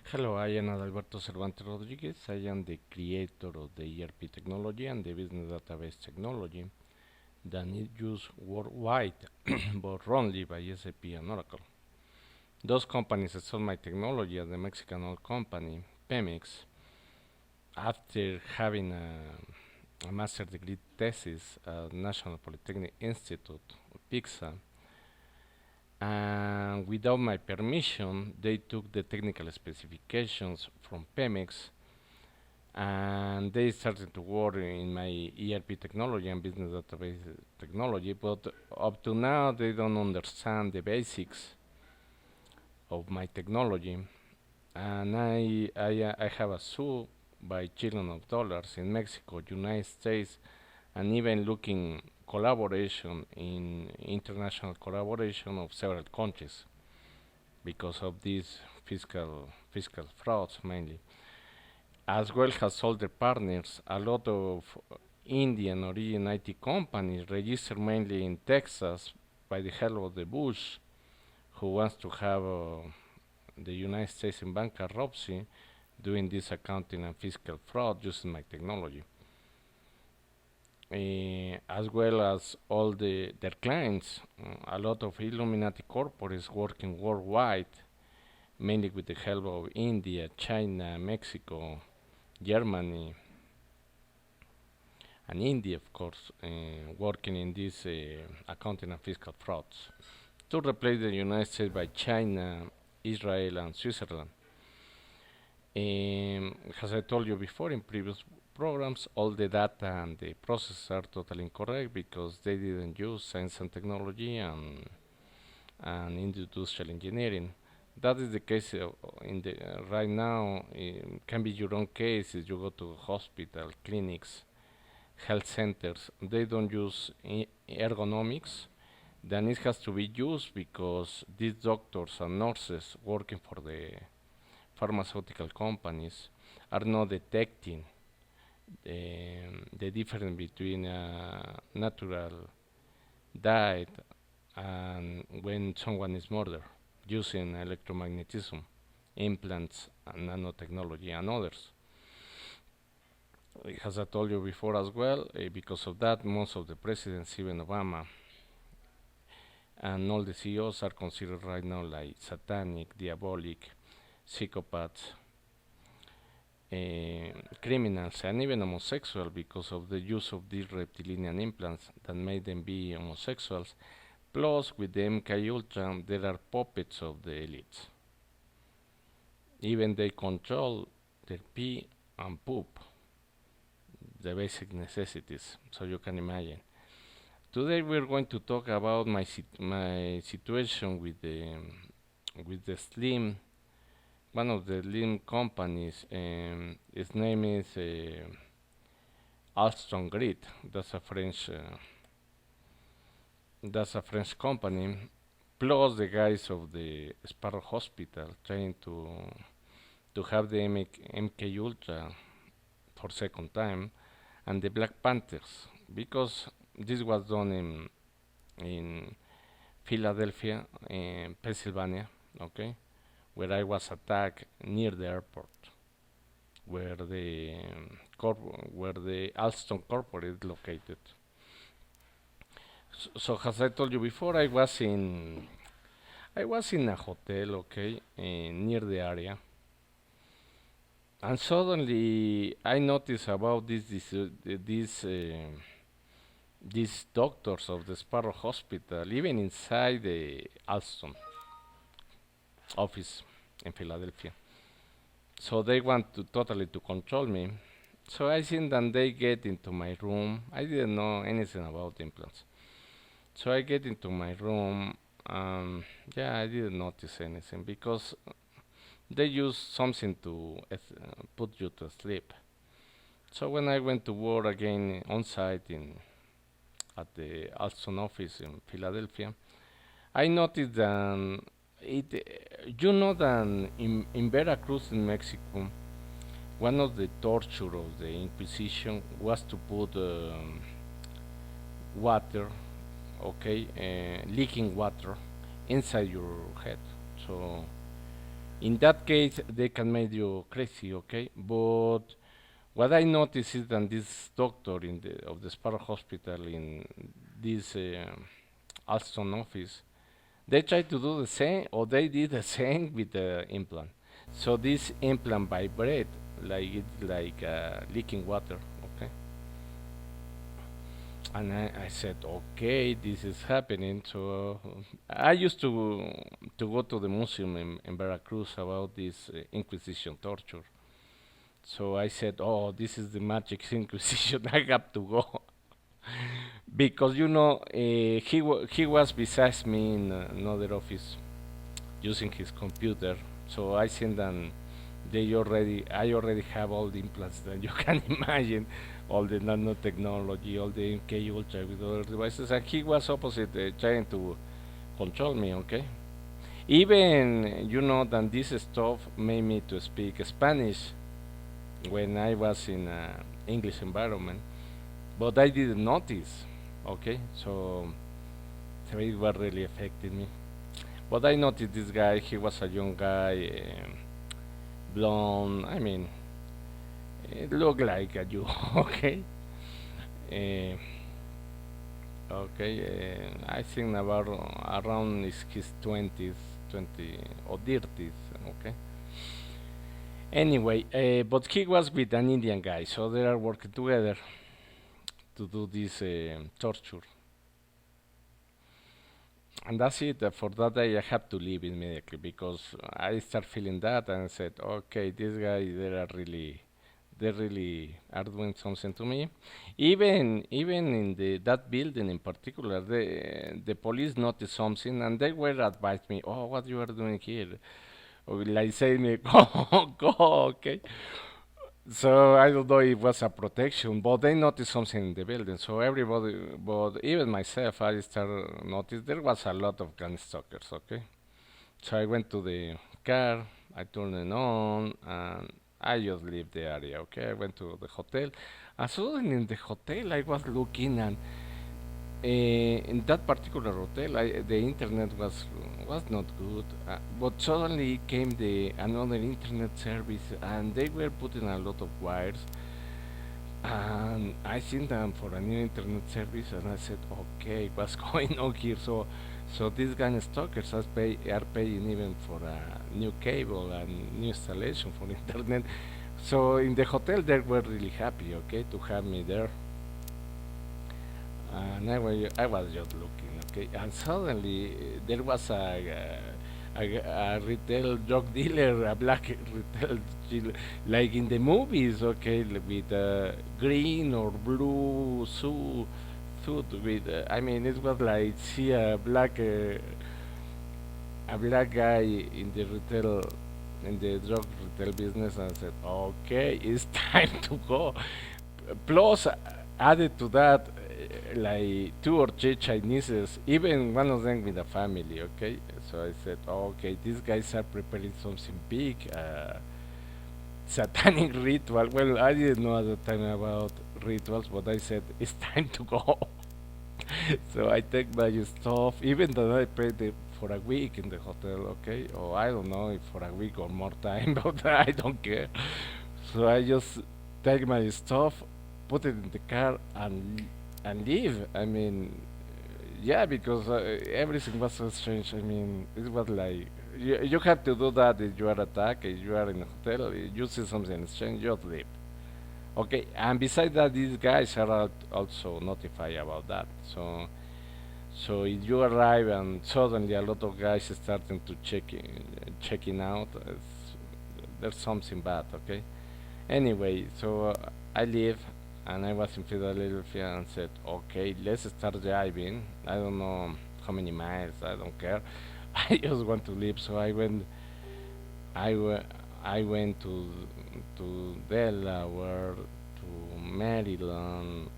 Hello, I am Alberto Cervantes Rodriguez. I am the creator of the ERP technology and the business database technology that is used worldwide, but only by SAP and Oracle. Those companies that sold my technology as the Mexican oil company, Pemex, after having a master degree thesis at National Polytechnic Institute, PIXA, and without my permission, they took the technical specifications from Pemex and they started to work in my ERP technology and business database technology, but up to now they don't understand the basics of my technology, and I have a sue by trillion of dollars in Mexico, United States, and even looking collaboration in international collaboration of several countries because of these fiscal frauds mainly. As well as all the partners, a lot of Indian origin IT companies registered mainly in Texas by the help of the Bush, who wants to have the United States in bankruptcy, doing this accounting and fiscal fraud using my technology. As well as all their clients, a lot of Illuminati corporates working worldwide, mainly with the help of India, China, Mexico, Germany, and India, of course, working in these accounting and fiscal frauds to replace the United States by China, Israel, and Switzerland. As I told you before in previous programs, all the data and the processes are totally incorrect because they didn't use science and technology and industrial engineering. That is the case in the right now. It can be your own case if you go to hospital, clinics, health centers. They don't use ergonomics. Then it has to be used because these doctors and nurses working for the pharmaceutical companies are not detecting the difference between natural diet and when someone is murdered using electromagnetism, implants, and nanotechnology, and others. As I told you before as well, because of that, most of the presidents, even Obama, and all the CEOs are considered right now like satanic, diabolic, psychopaths, criminals, and even homosexual because of the use of these reptilian implants that made them be homosexuals. Plus, with the MK Ultra, there are puppets of the elites. Even they control their pee and poop, the basic necessities, so you can imagine. Today we're going to talk about my situation with the Slim, one of the Slim companies. Its name is Alstom Grid. That's a French company. Plus the guys of the Sparrow Hospital trying to have the MK Ultra for second time, and the Black Panthers because this was done in Philadelphia, in Pennsylvania, okay, where I was attacked near the airport, where where the Alstom corporate is located. So as I told you before, I was in a hotel, okay, near the area, and suddenly I noticed about these doctors of the Sparrow Hospital, even inside the Alstom office in Philadelphia. So they want to totally to control me. So I think that they get into my room. I didn't know anything about implants. So I get into my room. Yeah, I didn't notice anything because they use something to put you to sleep. So when I went to work again on site in at the Alstom office in Philadelphia, I noticed that you know that in Veracruz in Mexico, one of the torture of the Inquisition was to put water, okay, leaking water inside your head. So In that case, they can make you crazy, okay? But what I noticed is that this doctor in the of the Sparrow Hospital in this Alstom office, they try to do the same, or they did the same with the implant. So this implant vibrate like it's like leaking water, okay? And I said, okay, this is happening. So I used to go to the museum in Veracruz about this Inquisition torture. So I said, oh, this is the magic Inquisition. I have to go because he was besides me in another office using his computer. So I sent them. I already have all the implants that you can imagine, all the nanotechnology, all the MK Ultra with other devices, and he was opposite, trying to control me. Okay, even that this stuff made me to speak Spanish when I was in English environment, but I didn't notice. Okay, so it was really affecting me. But I noticed this guy. He was a young guy, blonde. I mean, it looked like a you. Okay. Uh, okay. I think about around his 20s, 20 or 30s. Okay. Anyway, but he was with an Indian guy, so they are working together to do this torture. And that's it. For that day, I had to leave immediately because I start feeling that, and I said, okay, this guy, they really are doing something to me. Even in that building in particular, the police noticed something, and they were advised me, oh, what you are doing here? Or like saying me, go, go, okay. So I don't know if it was a protection, but they noticed something in the building. So everybody, but even myself, I started notice there was a lot of gun stalkers. Okay, so I went to the car, I turned it on, and I just leave the area. Okay, I went to the hotel, and suddenly in the hotel I was looking, and in that particular hotel, the internet was not good, but suddenly came the another internet service, and they were putting a lot of wires, and I seen them for a new internet service, and I said, okay, what's going on here? So these kind of stalkers are paying even for a new cable and new installation for internet. So in the hotel, they were really happy, okay, to have me there. And I was just looking, okay, and suddenly there was a retail drug dealer, a black retail dealer, like in the movies, okay, with green or blue suit with, I mean, it was like see a black guy in the retail, in the drug retail business, and I said, okay, it's time to go. Plus, added to that, like two or three Chineses, even one of them with a family. Okay, so I said, oh, okay, these guys are preparing something big, satanic ritual. Well, I didn't know at the time about rituals, but I said it's time to go. So I take my stuff, even though I paid for a week in the hotel. Okay, or I don't know if for a week or more time, but I don't care. So I just take my stuff, put it in the car, and leave. I mean, yeah, because everything was so strange. I mean, it was like you have to do that if you are attacked, if you are in a hotel, if you see something strange, just leave. Okay, and besides that, these guys are also notified about that. So if you arrive and suddenly a lot of guys starting to checking out, there's something bad. Okay. Anyway, so I leave, and I was in Philadelphia and said, okay, let's start driving. I don't know how many miles, I don't care. I just want to leave, so I, w- I went to Delaware, to Maryland,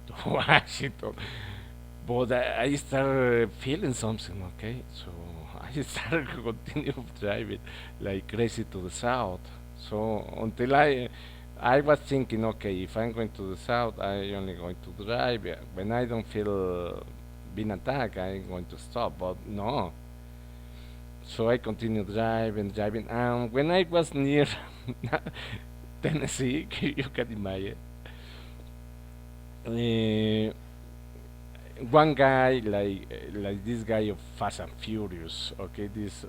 to Washington. But I started feeling something, okay? So I started to continue driving like crazy to the south. So until I was thinking, okay, if I'm going to the south, I only going to drive. Yeah, when I don't feel being attacked, I'm going to stop. But no. So I continued driving, and when I was near Tennessee, you can imagine, uh, one guy like this guy of Fast and Furious, okay, this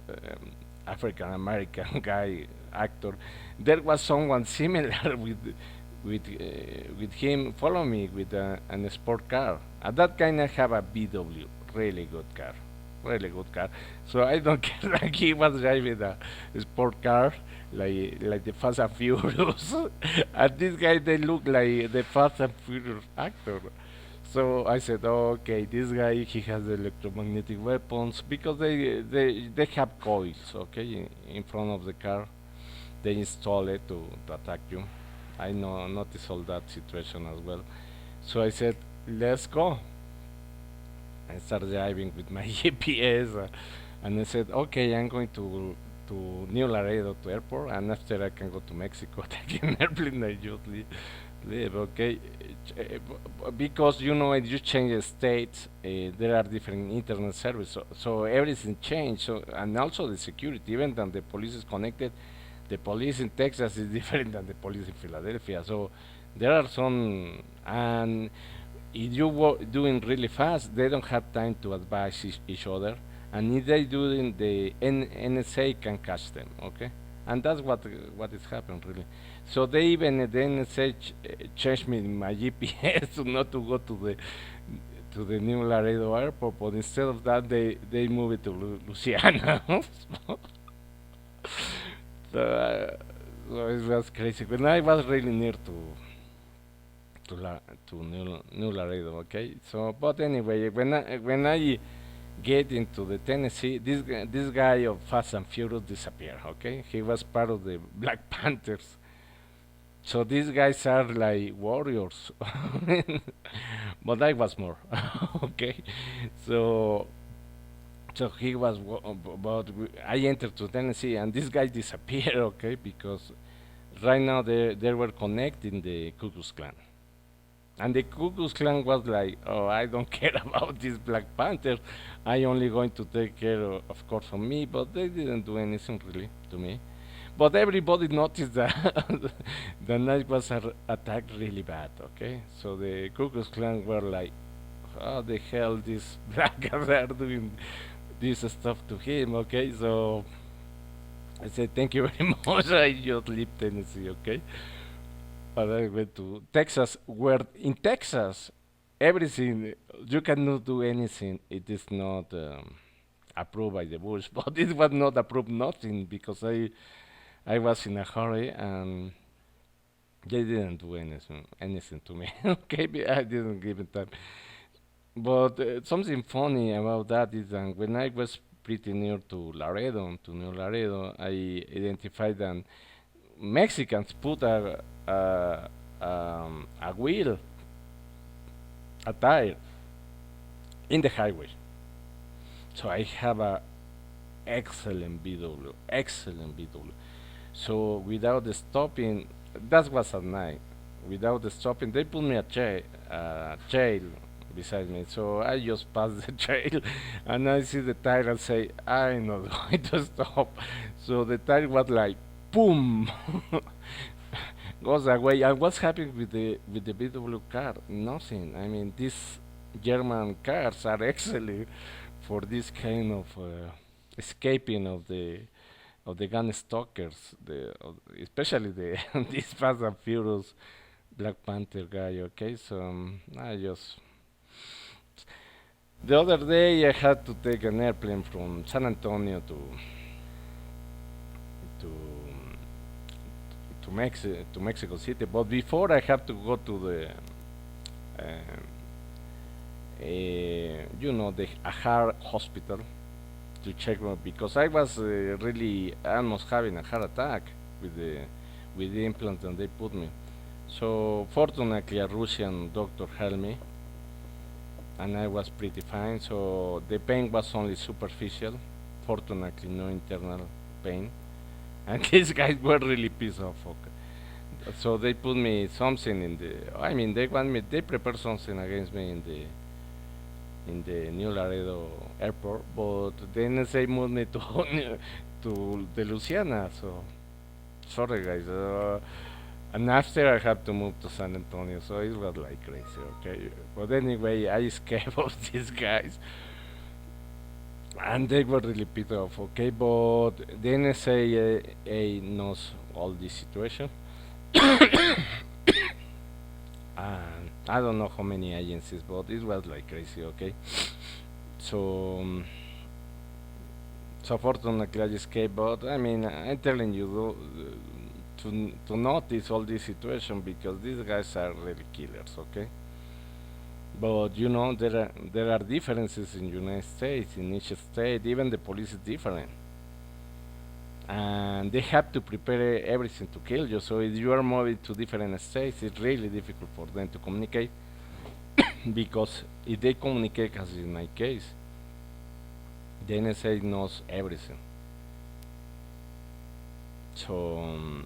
African American guy actor. There was someone similar with him follow me with an sport car. At that kind I have a VW, really good car, really good car. So I don't care like he was driving a sport car like the Fast and Furious, and this guy they look like the Fast and Furious actor. So I said, oh, okay, this guy he has electromagnetic weapons because they have coils, okay, in front of the car. They install it to attack you. I know noticed all that situation as well. So I said, let's go. I started driving with my GPS, and I said, okay, I'm going to New Laredo to airport, and after I can go to Mexico. Taking airplane, I just live, okay. Because you know, if you change the states, there are different internet service, so everything changed. So and also the security, even though the police is connected, the police in Texas is different than the police in Philadelphia. So there are some, and if you doing really fast, they don't have time to advise each other, and if they doing, the NSA can catch them. Okay, and that's what is happening really. So they even the NSA changed me my GPS to not to go to the New Laredo airport, but instead of that, they move it to Louisiana. so, so it was crazy. When I was really near to New Laredo, okay. So, but anyway, when I get into the Tennessee, this guy of Fast and Furious disappeared. Okay, he was part of the Black Panthers. So these guys are like warriors, but I was more. Okay, so so he was, but I entered to Tennessee, and this guy disappeared. Okay, because right now they were connecting the Ku Klux Klan. And the Ku Klux Klan was like, oh, I don't care about this Black Panther. I only going to take care, of course, of me. But they didn't do anything really to me. But everybody noticed that the night was attacked really bad. Okay, so the Ku Klux Klan were like, how the hell these black guys are doing this stuff to him? Okay, so I said thank you very much. I just leave Tennessee. Okay. But I went to Texas, where in Texas, everything, you cannot do anything. It is not approved by the Bush, but it was not approved nothing because I was in a hurry and they didn't do anything to me. Okay, I didn't give it time. But something funny about that is that when I was pretty near to Laredo, to New Laredo, I identified that Mexicans put a wheel, a tire, in the highway. So I have a excellent VW, excellent VW. So without the stopping, that was at night. Without the stopping, they put me a jail beside me. So I just passed the trail, and I see the tire and say, I'm not going to stop. So the tire was like, boom, goes away. And what's happening with the VW car? Nothing. I mean, these German cars are excellent for this kind of escaping of the gun stalkers, especially the this Fast and Furious Black Panther guy. Okay, so I just the other day I had to take an airplane from San Antonio to to Mexico City. But before I have to go to the you know, the heart hospital to check because I was really almost having a heart attack with the implant that they put me. So fortunately, a Russian doctor helped me, and I was pretty fine. So the pain was only superficial. Fortunately, no internal pain. And these guys were really pissed off. Okay. So they put me something in the. I mean, they want me. They prepare something against me in the New Laredo airport, but the NSA moved me to to the Louisiana. So sorry, guys. And after I had to move to San Antonio, so it was like crazy. Okay, but anyway, I escaped of these guys, and they were really pissed off. Okay, but the NSA knows all this situation, and I don't know how many agencies, but it was like crazy. Okay, so. So fortunately, I escaped. But I mean, I'm telling you, to notice all this situation because these guys are really killers. Okay, but you know there are differences in United States. In each state, even the police is different, and they have to prepare everything to kill you. So if you are moving to different states, it's really difficult for them to communicate because if they communicate, as in my case, the NSA knows everything. So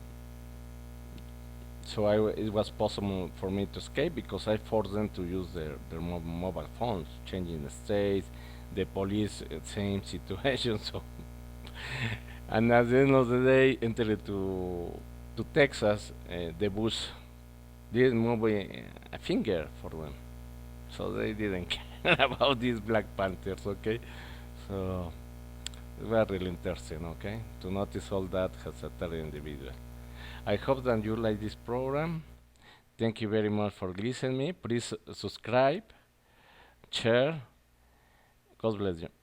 it was possible for me to escape because I forced them to use their mobile phones, changing the states, the police, same situation. So, and at the end of the day, entered to Texas, the bus didn't move a finger for them, so they didn't care about these Black Panthers. Okay, so it was really interesting. Okay, to notice all that as a third individual. I hope that you like this program. Thank you very much for listening me. Please subscribe, share. God bless you.